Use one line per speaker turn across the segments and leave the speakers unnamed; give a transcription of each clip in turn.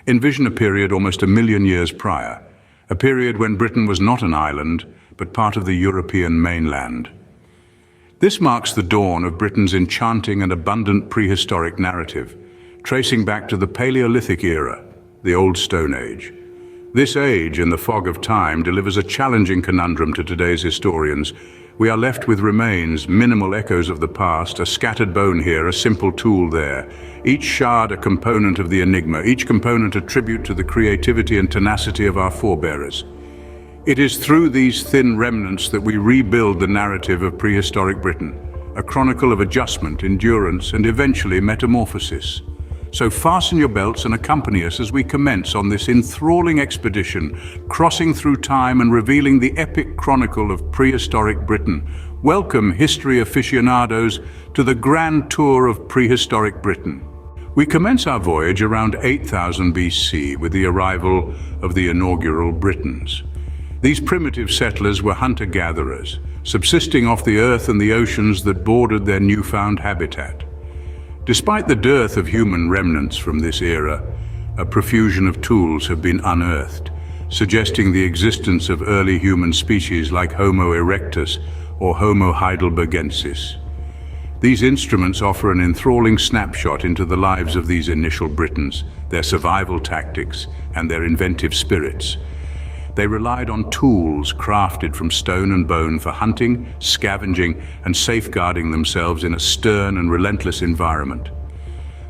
envision a period almost 1 million years prior, a period when Britain was not an island, but part of the European mainland. This marks the dawn of Britain's enchanting and abundant prehistoric narrative, tracing back to the Paleolithic era, the Old Stone Age. This age, in the fog of time, delivers a challenging conundrum to today's historians. We are left with remains, minimal echoes of the past, a scattered bone here, a simple tool there. Each shard a component of the enigma, each component a tribute to the creativity and tenacity of our forebearers. It is through these thin remnants that we rebuild the narrative of prehistoric Britain, a chronicle of adjustment, endurance, and eventually metamorphosis. So fasten your belts and accompany us as we commence on this enthralling expedition, crossing through time and revealing the epic chronicle of prehistoric Britain. Welcome, history aficionados, to the grand tour of prehistoric Britain. We commence our voyage around 8000 BC with the arrival of the inaugural Britons. These primitive settlers were hunter-gatherers, subsisting off the earth and the oceans that bordered their newfound habitat. Despite the dearth of human remnants from this era, a profusion of tools have been unearthed, suggesting the existence of early human species like Homo erectus or Homo heidelbergensis. These instruments offer an enthralling snapshot into the lives of these initial Britons, their survival tactics, and their inventive spirits. They relied on tools crafted from stone and bone for hunting, scavenging, and safeguarding themselves in a stern and relentless environment.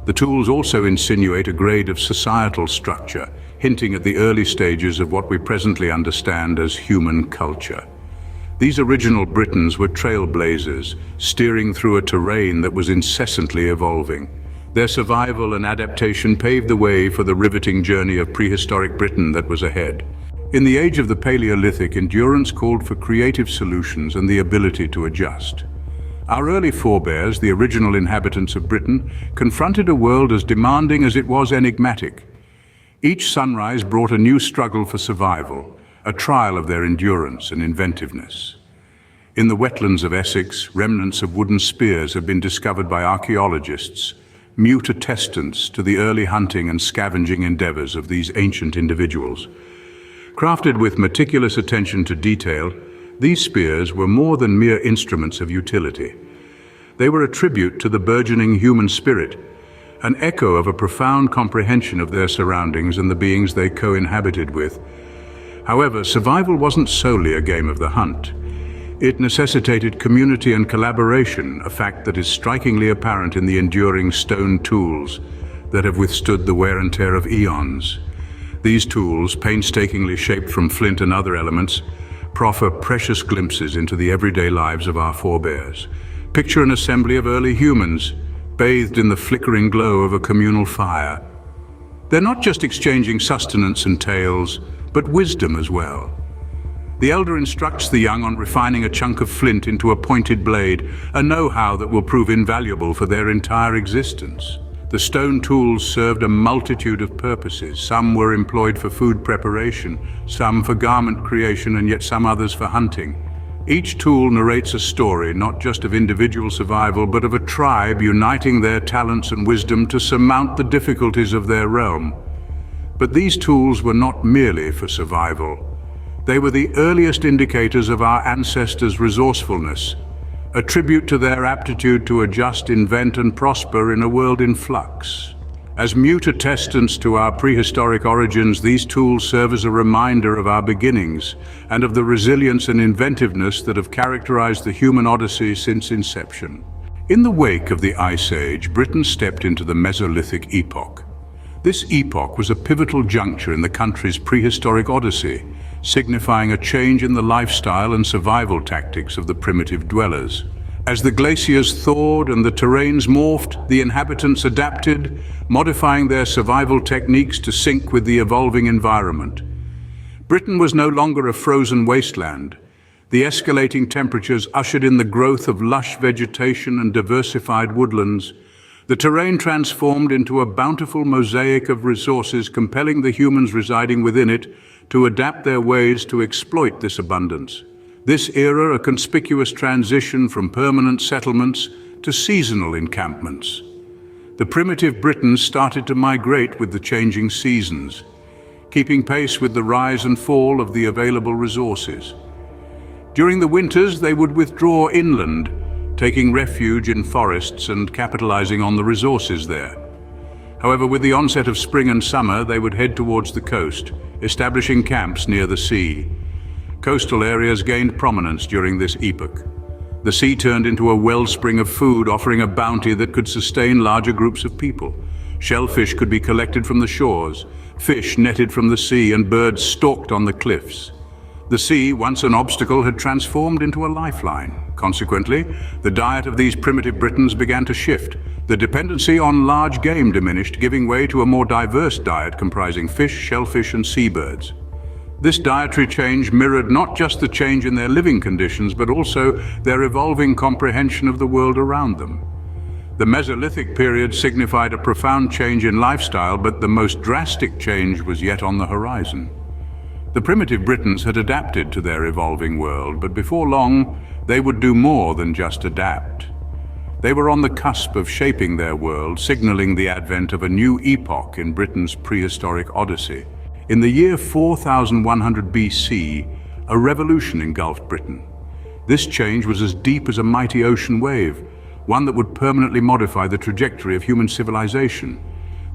The tools also insinuate a grade of societal structure, hinting at the early stages of what we presently understand as human culture. These original Britons were trailblazers, steering through a terrain that was incessantly evolving. Their survival and adaptation paved the way for the riveting journey of prehistoric Britain that was ahead. In the age of the Paleolithic, endurance called for creative solutions and the ability to adjust. Our early forebears, the original inhabitants of Britain, confronted a world as demanding as it was enigmatic. Each sunrise brought a new struggle for survival, a trial of their endurance and inventiveness. In the wetlands of Essex, remnants of wooden spears have been discovered by archaeologists, mute attestants to the early hunting and scavenging endeavors of these ancient individuals. Crafted with meticulous attention to detail, these spears were more than mere instruments of utility. They were a tribute to the burgeoning human spirit, an echo of a profound comprehension of their surroundings and the beings they co-inhabited with. However, survival wasn't solely a game of the hunt. It necessitated community and collaboration, a fact that is strikingly apparent in the enduring stone tools that have withstood the wear and tear of eons. These tools, painstakingly shaped from flint and other elements, proffer precious glimpses into the everyday lives of our forebears. Picture an assembly of early humans, bathed in the flickering glow of a communal fire. They're not just exchanging sustenance and tales, but wisdom as well. The elder instructs the young on refining a chunk of flint into a pointed blade, a know-how that will prove invaluable for their entire existence. The stone tools served a multitude of purposes. Some were employed for food preparation, some for garment creation, and yet some others for hunting. Each tool narrates a story, not just of individual survival, but of a tribe uniting their talents and wisdom to surmount the difficulties of their realm. But these tools were not merely for survival. They were the earliest indicators of our ancestors' resourcefulness, a tribute to their aptitude to adjust, invent, and prosper in a world in flux. As mute attestants to our prehistoric origins, these tools serve as a reminder of our beginnings and of the resilience and inventiveness that have characterized the human odyssey since inception. In the wake of the Ice Age, Britain stepped into the Mesolithic Epoch. This epoch was a pivotal juncture in the country's prehistoric odyssey, signifying a change in the lifestyle and survival tactics of the primitive dwellers. As the glaciers thawed and the terrains morphed, the inhabitants adapted, modifying their survival techniques to sync with the evolving environment. Britain was no longer a frozen wasteland. The escalating temperatures ushered in the growth of lush vegetation and diversified woodlands. The terrain transformed into a bountiful mosaic of resources, compelling the humans residing within it to adapt their ways to exploit this abundance. This era, a conspicuous transition from permanent settlements to seasonal encampments. The primitive Britons started to migrate with the changing seasons, keeping pace with the rise and fall of the available resources. During the winters, they would withdraw inland, taking refuge in forests and capitalizing on the resources there. However, with the onset of spring and summer, they would head towards the coast, establishing camps near the sea. Coastal areas gained prominence during this epoch. The sea turned into a wellspring of food, offering a bounty that could sustain larger groups of people. Shellfish could be collected from the shores, fish netted from the sea, and birds stalked on the cliffs. The sea, once an obstacle, had transformed into a lifeline. Consequently, the diet of these primitive Britons began to shift. The dependency on large game diminished, giving way to a more diverse diet comprising fish, shellfish, and seabirds. This dietary change mirrored not just the change in their living conditions, but also their evolving comprehension of the world around them. The Mesolithic period signified a profound change in lifestyle, but the most drastic change was yet on the horizon. The primitive Britons had adapted to their evolving world, but before long, they would do more than just adapt. They were on the cusp of shaping their world, signaling the advent of a new epoch in Britain's prehistoric odyssey. In the year 4100 BC, a revolution engulfed Britain. This change was as deep as a mighty ocean wave, one that would permanently modify the trajectory of human civilization.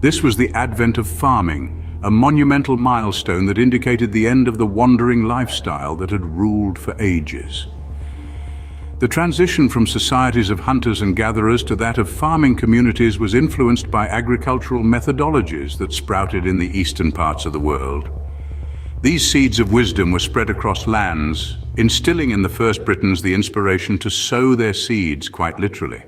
This was the advent of farming, a monumental milestone that indicated the end of the wandering lifestyle that had ruled for ages. The transition from societies of hunters and gatherers to that of farming communities was influenced by agricultural methodologies that sprouted in the eastern parts of the world. These seeds of wisdom were spread across lands, instilling in the First Britons the inspiration to sow their seeds quite literally.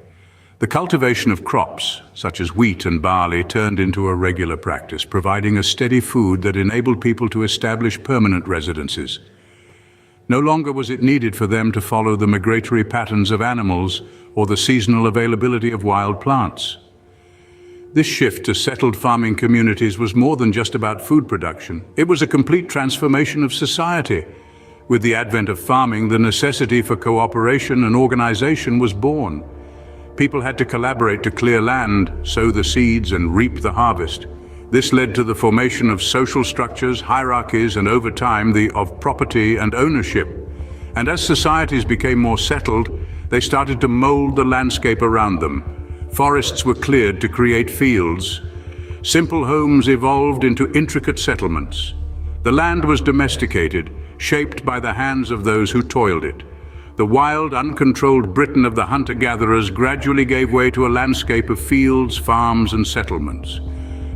The cultivation of crops, such as wheat and barley, turned into a regular practice, providing a steady food that enabled people to establish permanent residences. No longer was it needed for them to follow the migratory patterns of animals or the seasonal availability of wild plants. This shift to settled farming communities was more than just about food production. It was a complete transformation of society. With the advent of farming, the necessity for cooperation and organization was born. People had to collaborate to clear land, sow the seeds, and reap the harvest. This led to the formation of social structures, hierarchies, and over time, of property and ownership. And as societies became more settled, they started to mold the landscape around them. Forests were cleared to create fields. Simple homes evolved into intricate settlements. The land was domesticated, shaped by the hands of those who toiled it. The wild, uncontrolled Britain of the hunter-gatherers gradually gave way to a landscape of fields, farms, and settlements.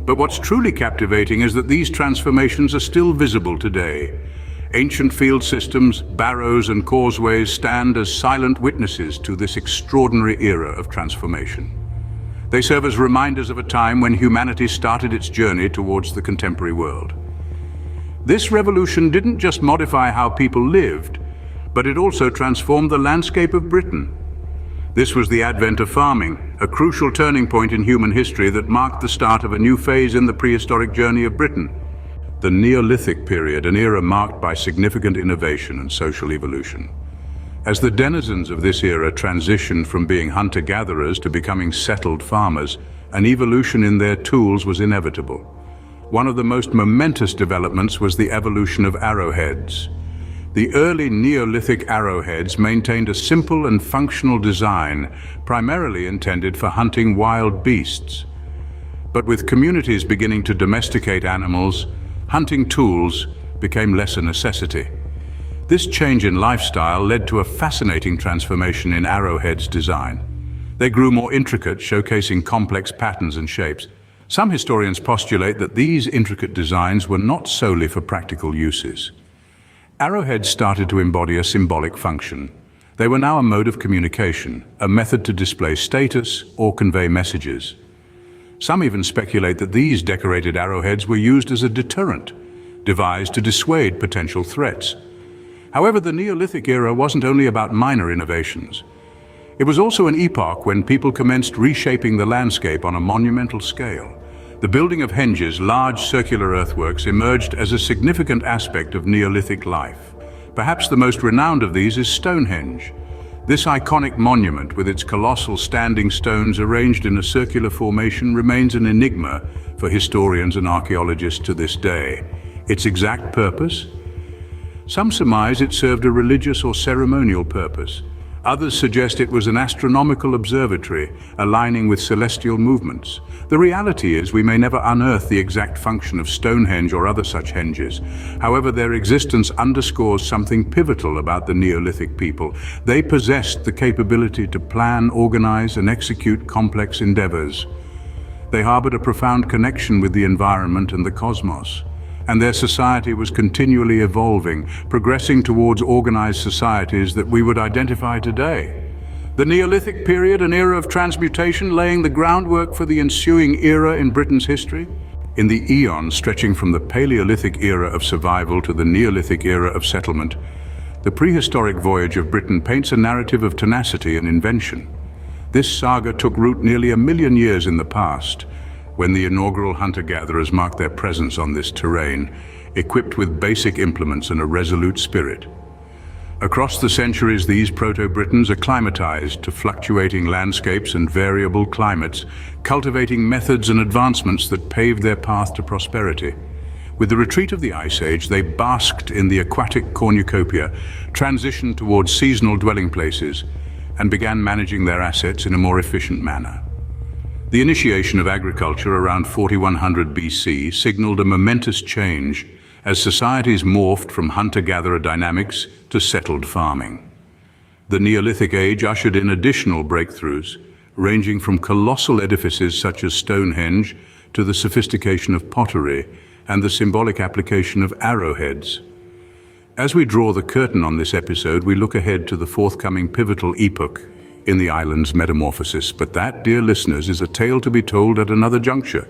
But what's truly captivating is that these transformations are still visible today. Ancient field systems, barrows, and causeways stand as silent witnesses to this extraordinary era of transformation. They serve as reminders of a time when humanity started its journey towards the contemporary world. This revolution didn't just modify how people lived, but it also transformed the landscape of Britain. This was the advent of farming, a crucial turning point in human history that marked the start of a new phase in the prehistoric journey of Britain. The Neolithic period, an era marked by significant innovation and social evolution. As the denizens of this era transitioned from being hunter-gatherers to becoming settled farmers, an evolution in their tools was inevitable. One of the most momentous developments was the evolution of arrowheads. The early Neolithic arrowheads maintained a simple and functional design, primarily intended for hunting wild beasts. But with communities beginning to domesticate animals, hunting tools became less a necessity. This change in lifestyle led to a fascinating transformation in arrowheads' design. They grew more intricate, showcasing complex patterns and shapes. Some historians postulate that these intricate designs were not solely for practical uses. Arrowheads started to embody a symbolic function. They were now a mode of communication, a method to display status or convey messages. Some even speculate that these decorated arrowheads were used as a deterrent, devised to dissuade potential threats. However, the Neolithic era wasn't only about minor innovations. It was also an epoch when people commenced reshaping the landscape on a monumental scale. The building of henges, large circular earthworks, emerged as a significant aspect of Neolithic life. Perhaps the most renowned of these is Stonehenge. This iconic monument, with its colossal standing stones arranged in a circular formation, remains an enigma for historians and archaeologists to this day. Its exact purpose? Some surmise it served a religious or ceremonial purpose. Others suggest it was an astronomical observatory, aligning with celestial movements. The reality is we may never unearth the exact function of Stonehenge or other such henges. However, their existence underscores something pivotal about the Neolithic people. They possessed the capability to plan, organize, and execute complex endeavors. They harbored a profound connection with the environment and the cosmos, and their society was continually evolving, progressing towards organized societies that we would identify today. The Neolithic period, an era of transmutation, laying the groundwork for the ensuing era in Britain's history. In the eons stretching from the Paleolithic era of survival to the Neolithic era of settlement, the prehistoric voyage of Britain paints a narrative of tenacity and invention. This saga took root nearly 1,000,000 years in the past, when the inaugural hunter-gatherers marked their presence on this terrain, equipped with basic implements and a resolute spirit. Across the centuries, these Proto-Britons acclimatized to fluctuating landscapes and variable climates, cultivating methods and advancements that paved their path to prosperity. With the retreat of the Ice Age, they basked in the aquatic cornucopia, transitioned towards seasonal dwelling places, and began managing their assets in a more efficient manner. The initiation of agriculture around 4100 BC signaled a momentous change as societies morphed from hunter-gatherer dynamics to settled farming. The Neolithic Age ushered in additional breakthroughs, ranging from colossal edifices such as Stonehenge to the sophistication of pottery and the symbolic application of arrowheads. As we draw the curtain on this episode, we look ahead to the forthcoming pivotal epoch in the island's metamorphosis. But that, dear listeners, is a tale to be told at another juncture.